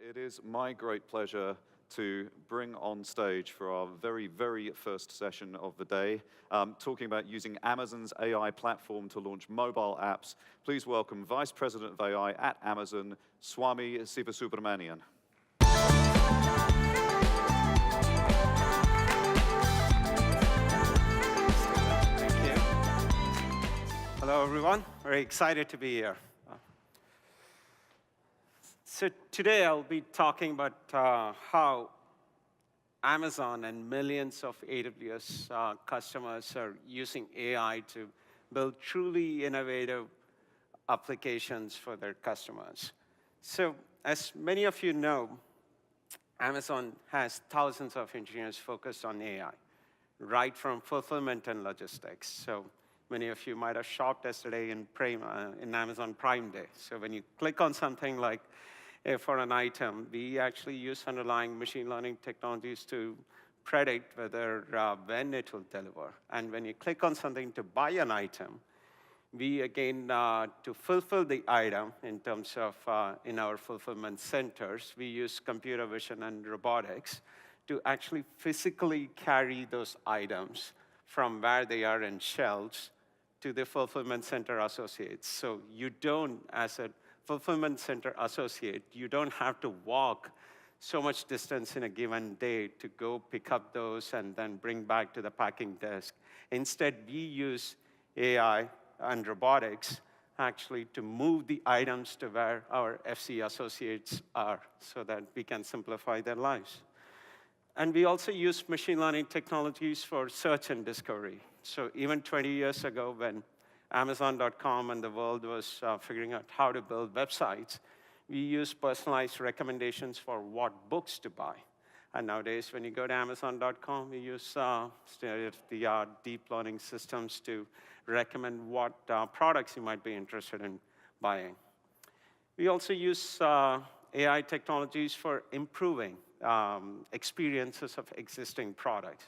It is my great pleasure to bring on stage for our very, very first session of the day, talking about using Amazon's AI platform to launch mobile apps. Please welcome Vice President of AI at Amazon, Swami Sivasubramanian. Thank you. Hello, everyone. Very excited to be here. So today I'll be talking about how Amazon and millions of AWS customers are using AI to build truly innovative applications for their customers. So as many of you know, Amazon has thousands of engineers focused on AI, right from fulfillment and logistics. So many of you might have shopped yesterday in Amazon Prime Day. So when you click on something like for an item, we actually use underlying machine learning technologies to predict when it will deliver. And when you click on something to buy an item, we again, to fulfill the item in terms of in our fulfillment centers, we use computer vision and robotics to actually physically carry those items from where they are in shelves to the fulfillment center associates. So you don't, as a fulfillment center associate, you don't have to walk so much distance in a given day to go pick up those and then bring back to the packing desk. Instead, we use AI and robotics actually to move the items to where our FC associates are so that we can simplify their lives. And we also use machine learning technologies for search and discovery. So even 20 years ago, when Amazon.com and the world was figuring out how to build websites, we use personalized recommendations for what books to buy. And nowadays, when you go to Amazon.com, we use state-of-the-art deep learning systems to recommend what products you might be interested in buying. We also use AI technologies for improving experiences of existing products.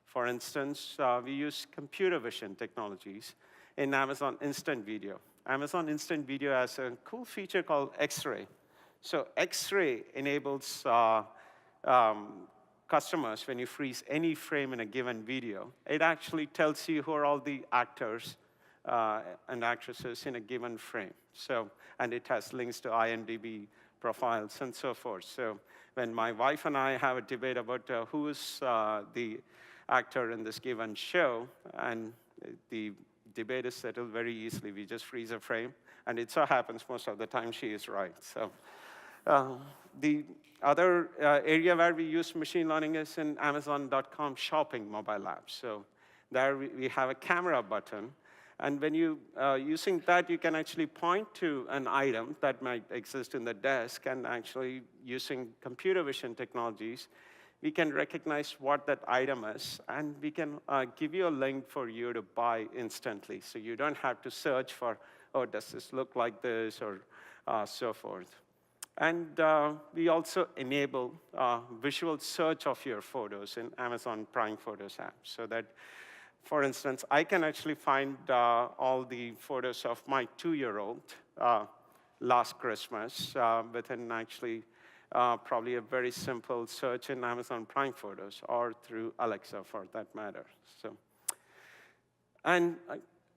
For instance, we use computer vision technologies in Amazon Instant Video. Amazon Instant Video has a cool feature called X-ray. So X-ray enables customers, when you freeze any frame in a given video, it actually tells you who are all the actors and actresses in a given frame. So, and it has links to IMDb profiles and so forth. So when my wife and I have a debate about who is the actor in this given show, and the debate is settled very easily. We just freeze a frame, and it so happens most of the time she is right. So the other area where we use machine learning is in Amazon.com shopping mobile app. So there we have a camera button, and when you using that, you can actually point to an item that might exist in the desk, and actually using computer vision technologies, we can recognize what that item is, and we can give you a link for you to buy instantly. So you don't have to search for, oh, does this look like this, or so forth. And we also enable visual search of your photos in Amazon Prime Photos app, so that, for instance, I can actually find all the photos of my 2-year-old last Christmas within actually probably a very simple search in Amazon Prime Photos, or through Alexa for that matter. So, and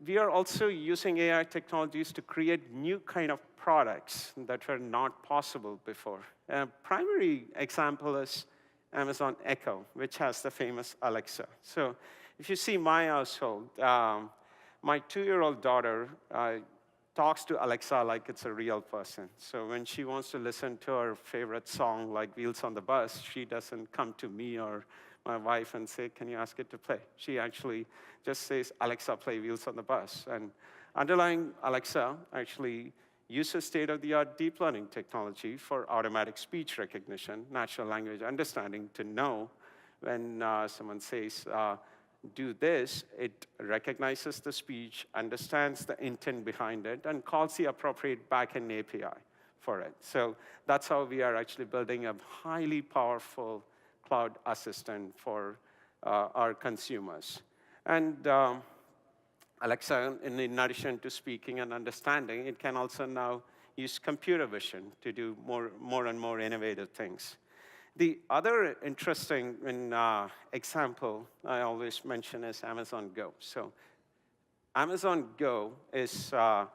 we are also using AI technologies to create new kind of products that were not possible before. A primary example is Amazon Echo, which has the famous Alexa. So if you see my household, my 2-year-old daughter talks to Alexa like it's a real person. So when she wants to listen to her favorite song, like Wheels on the Bus, she doesn't come to me or my wife and say, can you ask it to play? She actually just says, Alexa, play Wheels on the Bus. And underlying Alexa actually uses state-of-the-art deep learning technology for automatic speech recognition, natural language understanding, to know when someone says, do this, it recognizes the speech, understands the intent behind it, and calls the appropriate backend API for it. So that's how we are actually building a highly powerful cloud assistant for our consumers. And Alexa, in addition to speaking and understanding, it can also now use computer vision to do more and more innovative things. The other interesting example I always mention is Amazon Go. So Amazon Go is a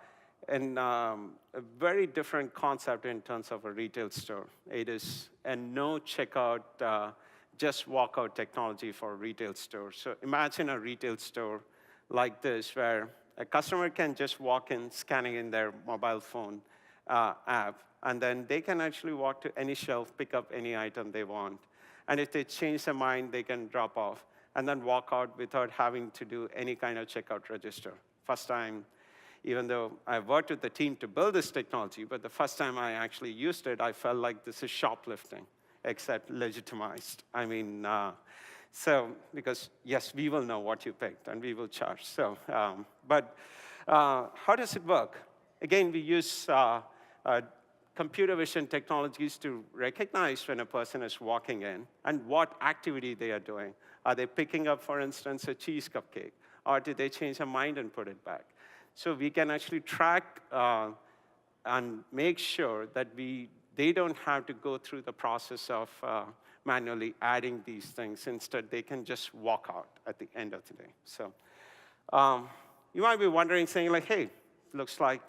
very different concept in terms of a retail store. It is a no checkout, just walkout technology for a retail store. So imagine a retail store like this where a customer can just walk in, scanning in their mobile phone app, and then they can actually walk to any shelf, pick up any item they want. And if they change their mind, they can drop off and then walk out without having to do any kind of checkout register. First time, even though I've worked with the team to build this technology, but the first time I actually used it, I felt like this is shoplifting, except legitimized. I mean, because yes, we will know what you picked, and we will charge. So, but how does it work? Again, we use computer vision technologies to recognize when a person is walking in and what activity they are doing. Are they picking up, for instance, a cheese cupcake? Or did they change their mind and put it back? So we can actually track and make sure that they don't have to go through the process of manually adding these things. Instead, they can just walk out at the end of the day. So you might be wondering, saying like, hey, looks like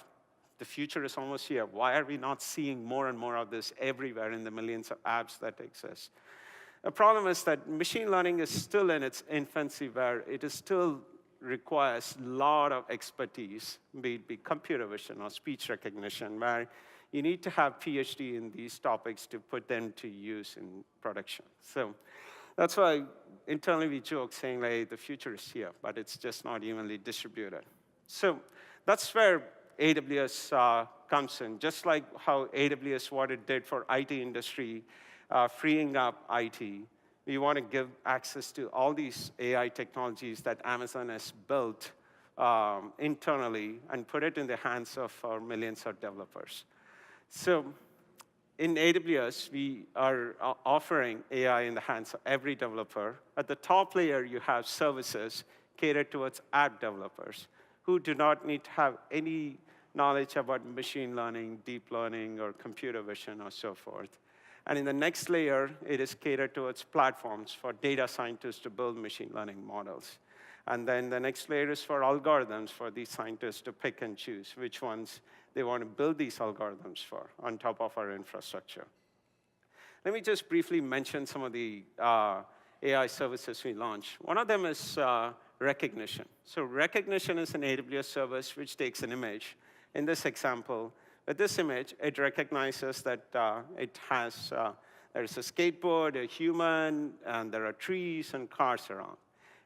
the future is almost here. Why are we not seeing more and more of this everywhere in the millions of apps that exist? The problem is that machine learning is still in its infancy, where it still requires a lot of expertise, be it computer vision or speech recognition, where you need to have PhD in these topics to put them to use in production. So that's why internally we joke saying, like, the future is here, but it's just not evenly distributed. So that's where AWS comes in. Just like how AWS, what it did for IT industry, freeing up IT, we want to give access to all these AI technologies that Amazon has built internally and put it in the hands of our millions of developers. So in AWS, we are offering AI in the hands of every developer. At the top layer, you have services catered towards app developers who do not need to have any knowledge about machine learning, deep learning, or computer vision, or so forth. And in the next layer, it is catered towards platforms for data scientists to build machine learning models. And then the next layer is for algorithms for these scientists to pick and choose which ones they want to build these algorithms for on top of our infrastructure. Let me just briefly mention some of the AI services we launched. One of them is recognition. So recognition is an AWS service which takes an image. In this example, with this image, it recognizes that there's a skateboard, a human, and there are trees and cars around.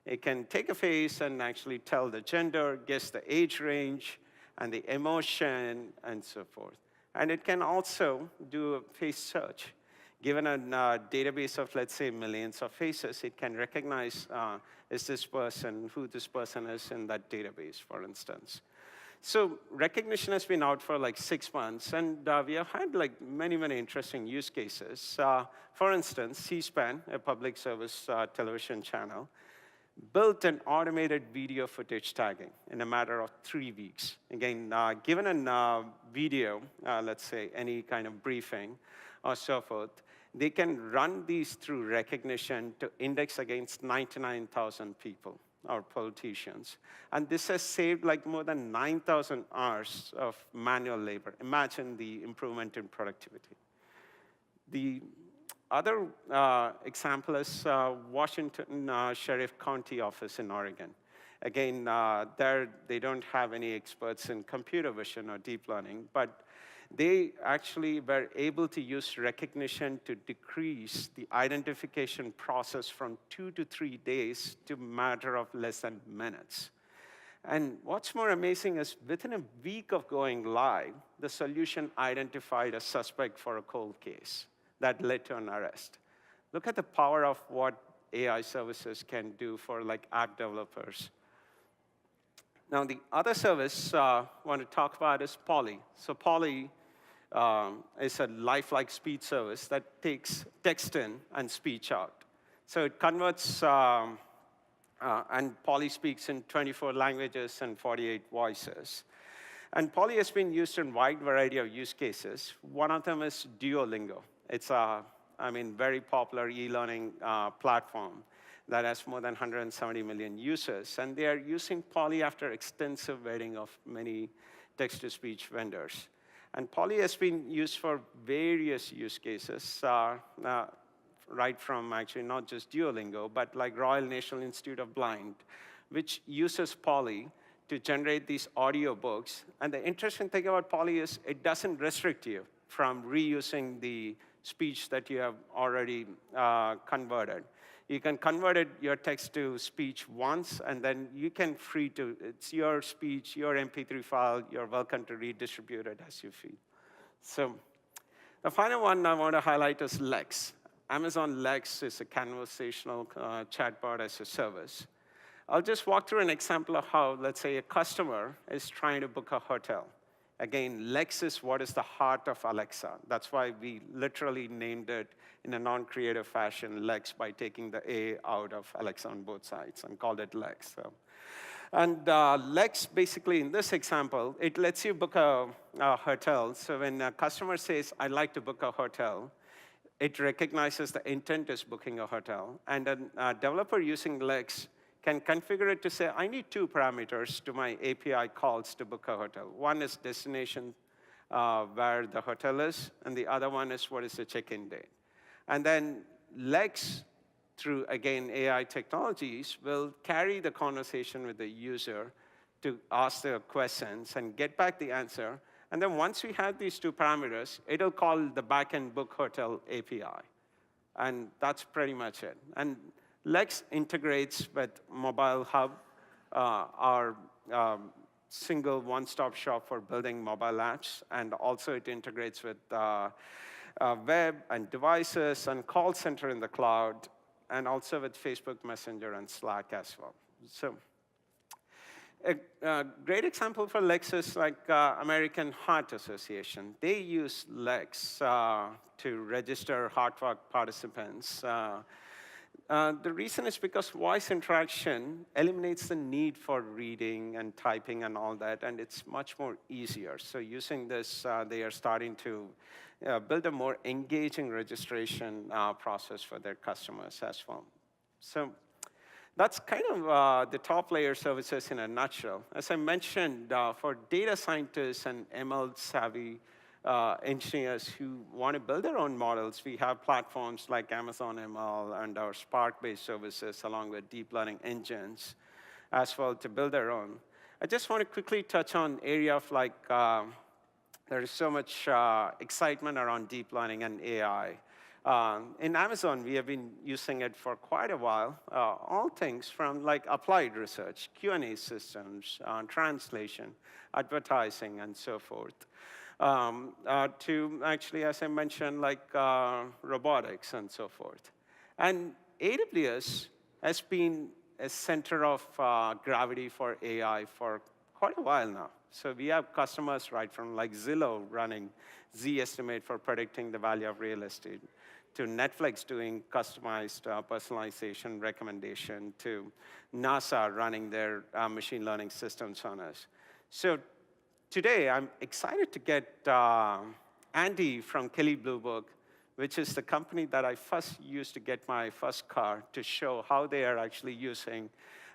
It can take a face and actually tell the gender, guess the age range, and the emotion, and so forth. And it can also do a face search. Given a database of, let's say, millions of faces, it can recognize is this person, who this person is in that database, for instance. So recognition has been out for like 6 months, and we have had like many, many interesting use cases. For instance, C-SPAN, a public service television channel, built an automated video footage tagging in a matter of 3 weeks. Again, given a video, let's say any kind of briefing or so forth, they can run these through recognition to index against 99,000 people or politicians. And this has saved like more than 9,000 hours of manual labor. Imagine the improvement in productivity. The other example is Washington Sheriff County Office in Oregon. Again, there they don't have any experts in computer vision or deep learning, but they actually were able to use recognition to decrease the identification process from 2 to 3 days to a matter of less than minutes. And what's more amazing is within a week of going live, the solution identified a suspect for a cold case that led to an arrest. Look at the power of what AI services can do for like app developers. Now, the other service I want to talk about is Poly. So Poly is a lifelike speech service that takes text in and speech out. So it converts, and Poly speaks in 24 languages and 48 voices. And Poly has been used in a wide variety of use cases. One of them is Duolingo. It's a, very popular e-learning platform that has more than 170 million users. And they are using Poly after extensive vetting of many text-to-speech vendors. And Poly has been used for various use cases, right from actually not just Duolingo, but like Royal National Institute of Blind, which uses Poly to generate these audiobooks. And the interesting thing about Poly is it doesn't restrict you from reusing the speech that you have already converted. You can convert your text to speech once, and then you can it's your speech, your MP3 file, you're welcome to redistribute it as you feel. So the final one I want to highlight is Lex. Amazon Lex is a conversational chatbot as a service. I'll just walk through an example of how, let's say, a customer is trying to book a hotel. Again, Lex is what is the heart of Alexa. That's why we literally named it in a non-creative fashion, Lex, by taking the A out of Alexa on both sides and called it Lex. So. And Lex, basically, in this example, it lets you book a hotel. So when a customer says, I'd like to book a hotel, it recognizes the intent is booking a hotel. And a developer using Lex can configure it to say, I need 2 parameters to my API calls to book a hotel. One is destination, where the hotel is, and the other one is what is the check-in date. And then Lex, through, again, AI technologies, will carry the conversation with the user to ask the questions and get back the answer. And then once we have these 2 parameters, it'll call the backend book hotel API. And that's pretty much it. And Lex integrates with Mobile Hub, our single one-stop shop for building mobile apps, and also it integrates with web and devices and call center in the cloud, and also with Facebook Messenger and Slack as well. So a great example for Lex is like American Heart Association. They use Lex to register Heart Walk participants. The reason is because voice interaction eliminates the need for reading and typing and all that, and it's much more easier. So using this, they are starting to build a more engaging registration process for their customers as well. So that's kind of the top layer services in a nutshell. As I mentioned, for data scientists and ML-savvy engineers who want to build their own models, we have platforms like Amazon ML and our Spark-based services along with deep learning engines as well to build their own. I just want to quickly touch on area of like, there is so much excitement around deep learning and AI. In Amazon, we have been using it for quite a while. All things from like applied research, Q&A systems, translation, advertising, and so forth. To actually, as I mentioned, like robotics and so forth. And AWS has been a center of gravity for AI for quite a while now. So we have customers right from like Zillow running Z-Estimate for predicting the value of real estate, to Netflix doing customized personalization recommendation, to NASA running their machine learning systems on us. So today, I'm excited to get Andy from Kelley Blue Book, which is the company that I first used to get my first car, to show how they are actually using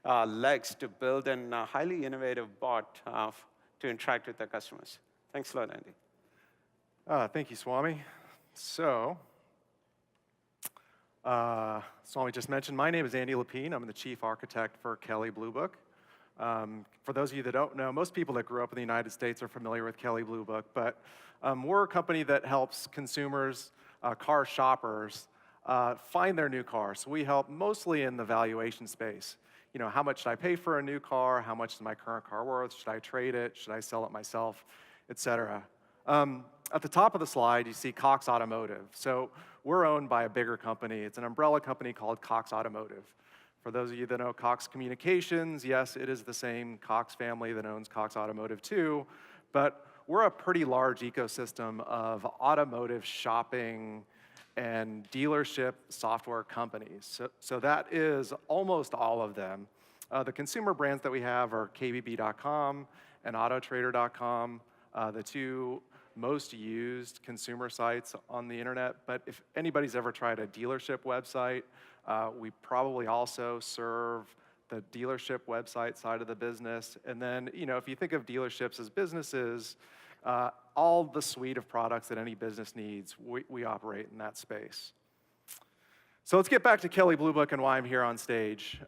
Lex to build a highly innovative bot to interact with their customers. Thanks a lot, Andy. Thank you, Swami. So, Swami just mentioned, my name is Andy Lapine. I'm the chief architect for Kelley Blue Book. For those of you that don't know, most people that grew up in the United States are familiar with Kelley Blue Book, but we're a company that helps consumers, car shoppers, find their new car. So we help mostly in the valuation space. You know, how much should I pay for a new car? How much is my current car worth? Should I trade it? Should I sell it myself? Et cetera. At the top of the slide, you see Cox Automotive. So we're owned by a bigger company. It's an umbrella company called Cox Automotive. For those of you that know Cox Communications, yes, it is the same Cox family that owns Cox Automotive too, but we're a pretty large ecosystem of automotive shopping and dealership software companies. So that is almost all of them. The consumer brands that we have are KBB.com and autotrader.com, the two most used consumer sites on the internet. But if anybody's ever tried a dealership website, we probably also serve the dealership website side of the business. And then, if you think of dealerships as businesses, all the suite of products that any business needs, we operate in that space. So let's get back to Kelley Blue Book and why I'm here on stage.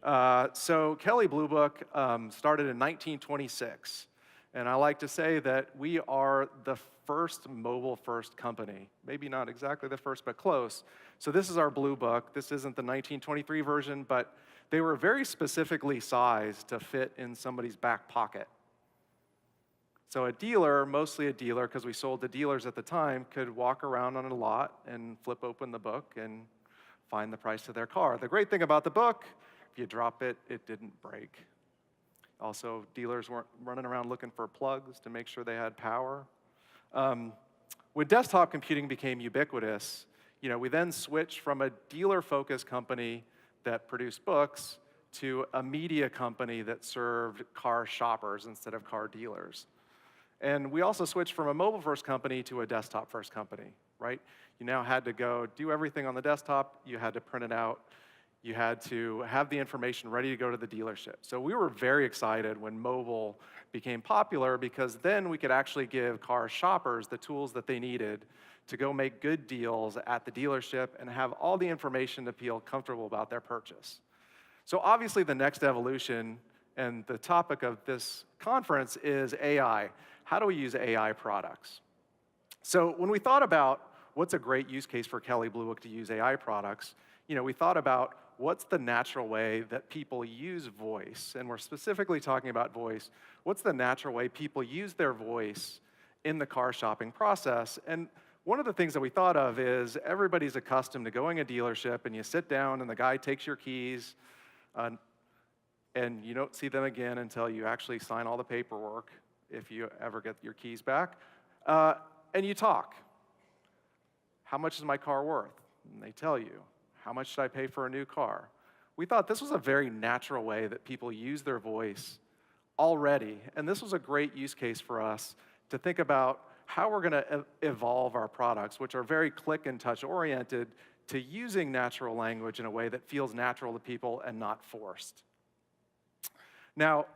So Kelley Blue Book started in 1926. And I like to say that we are the first mobile-first company. Maybe not exactly the first, but close. So this is our Blue Book. This isn't the 1923 version, but they were very specifically sized to fit in somebody's back pocket. So a dealer, mostly a dealer, because we sold to dealers at the time, could walk around on a lot and flip open the book and find the price of their car. The great thing about the book, if you drop it, it didn't break. Also, dealers weren't running around looking for plugs to make sure they had power. When desktop computing became ubiquitous, we then switched from a dealer-focused company that produced books to a media company that served car shoppers instead of car dealers. And we also switched from a mobile-first company to a desktop-first company, right? You now had to go do everything on the desktop. You had to print it out. You had to have the information ready to go to the dealership. So we were very excited when mobile became popular because then we could actually give car shoppers the tools that they needed to go make good deals at the dealership and have all the information to feel comfortable about their purchase. So obviously the next evolution and the topic of this conference is AI. How do we use AI products? So when we thought about what's a great use case for Kelley Blue Book to use AI products, we thought about what's the natural way that people use voice, and we're specifically talking about voice. What's the natural way people use their voice in the car shopping process? And one of the things that we thought of is everybody's accustomed to going to a dealership and you sit down and the guy takes your keys and you don't see them again until you actually sign all the paperwork, if you ever get your keys back, and you talk. How much is my car worth? And they tell you. How much should I pay for a new car? We thought this was a very natural way that people use their voice already, and this was a great use case for us to think about how we're going to evolve our products, which are very click and touch oriented, to using natural language in a way that feels natural to people and not forced. Now,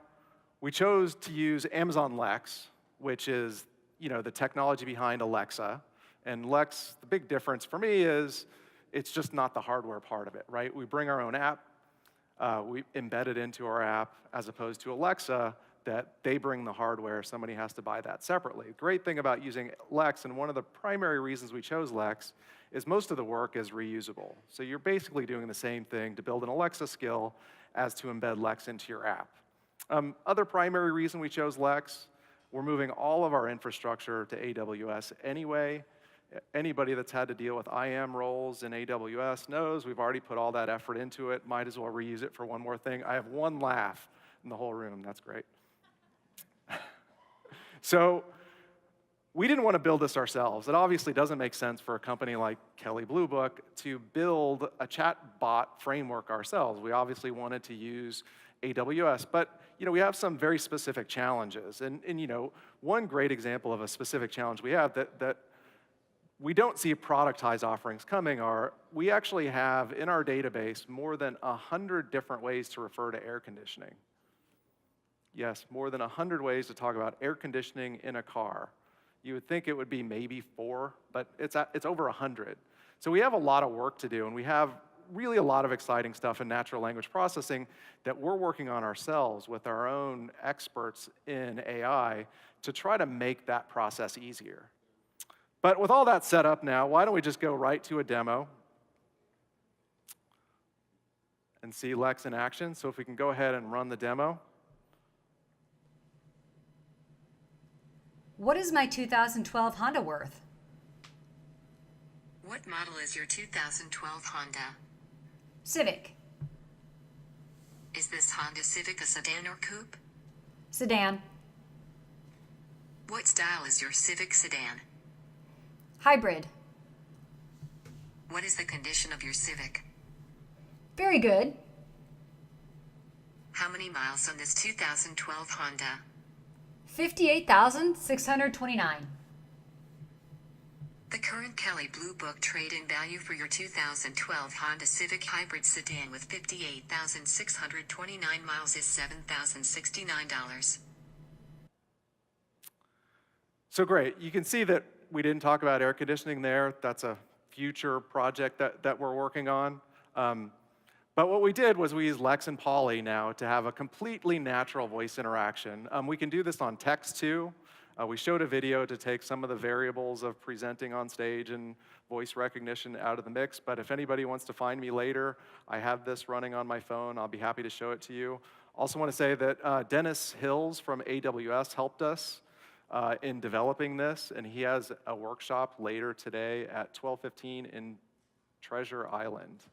we chose to use Amazon Lex, which is the technology behind Alexa. And Lex, the big difference for me is it's just not the hardware part of it, right? We bring our own app, we embed it into our app, as opposed to Alexa, that they bring the hardware, somebody has to buy that separately. The great thing about using Lex, and one of the primary reasons we chose Lex, is most of the work is reusable. So you're basically doing the same thing to build an Alexa skill as to embed Lex into your app. Other primary reason we chose Lex, we're moving all of our infrastructure to AWS anyway. Anybody that's had to deal with IAM roles in AWS knows we've already put all that effort into it. Might as well reuse it for one more thing. I have one laugh in the whole room. That's great. So we didn't want to build this ourselves. It obviously doesn't make sense for a company like Kelley Blue Book to build a chatbot framework ourselves. We obviously wanted to use AWS, but we have some very specific challenges. And one great example of a specific challenge we have that we don't see productized offerings coming are we actually have in our database more than 100 different ways to refer to air conditioning. Yes, more than 100 ways to talk about air conditioning in a car. You would think it would be maybe 4, but it's over 100. So we have a lot of work to do, and we have really a lot of exciting stuff in natural language processing that we're working on ourselves with our own experts in AI to try to make that process easier. But with all that set up now, why don't we just go right to a demo and see Lex in action? So if we can go ahead and run the demo. What is my 2012 Honda worth? What model is your 2012 Honda? Civic. Is this Honda Civic a sedan or coupe? Sedan. What style is your Civic sedan? Hybrid. What is the condition of your Civic? Very good. How many miles on this 2012 Honda? $58,629. The current Kelley Blue Book trade-in value for your 2012 Honda Civic Hybrid sedan with 58,629 miles is $7,069. So great. You can see that we didn't talk about air conditioning there. That's a future project that we're working on. But what we did was we used Lex and Polly now to have a completely natural voice interaction. We can do this on text too. We showed a video to take some of the variables of presenting on stage and voice recognition out of the mix, but if anybody wants to find me later, I have this running on my phone. I'll be happy to show it to you. Also want to say that Dennis Hills from AWS helped us in developing this, and he has a workshop later today at 12:15 in Treasure Island.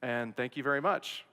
And thank you very much.